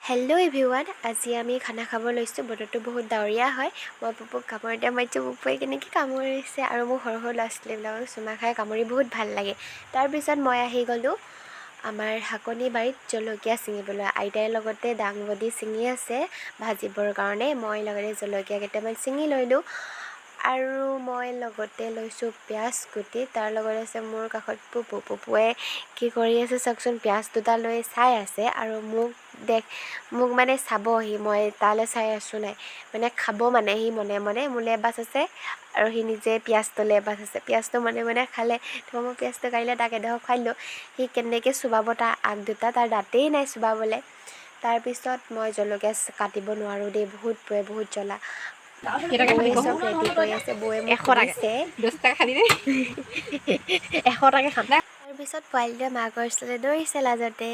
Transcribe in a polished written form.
Hello' everyone, আজি আমি খানা খাব লৈছোঁ। বতৰটো বহুত ডাৱৰীয়া হয়। মই পুপুক কামুৰতে মাৰিছোঁ, পুপুৱে কেনেকৈ কামুৰিছে আৰু মোৰ সৰু সৰু ল'ৰা ছোৱালীবিলাকক চুমা খাই কামুৰি বহুত ভাল লাগে। তাৰপিছত মই আহি গ'লোঁ আমাৰ শাকনি বাৰীত জলকীয়া ছিঙিবলৈ। আইতাই লগতে দাংবডি ছিঙি আছে ভাজিবৰ কাৰণে। মই লগতে জলকীয়া কেইটামান ছিঙি লৈলোঁ আৰু মই লগতে লৈছোঁ পিঁয়াজ কুটি। তাৰ লগত আছে মোৰ কাষত পুপুৱে কি কৰি আছে চাওকচোন, পিঁয়াজ দুটা লৈ চাই আছে আৰু মোক মানে চাবহি, মই তালৈ চাই আছোঁ নাই, মানে খাব মানে সি মনে মনে। মোলৈ এবাচ আছে আৰু সি নিজে পিঁয়াজটোলৈ এবাচ আছে। পিঁয়াজটো মনে মনে খালে। তো মই পিঁয়াজটো কাঢ়িলে তাক এডোখৰ খুৱাই দিলোঁ। সি কেনেকৈ চোবাব তাৰ আগ দুটা, তাৰ দাঁতেই নাই চোবাবলৈ। তাৰপিছত মই জলকীয়া কাটিব নোৱাৰোঁ দেই, বহুত পুৰে, বহুত জ্বলা। বৌয়ে চব ৰেডি কৰি আছে, বৌয়ে মোক সুধিছে 10 টাকা খাবি নে? 100 টাকা খাম। তাৰপিছত পোৱালিটোৱে মাকৰ ওচৰলৈ দৌৰিছে লাজতে।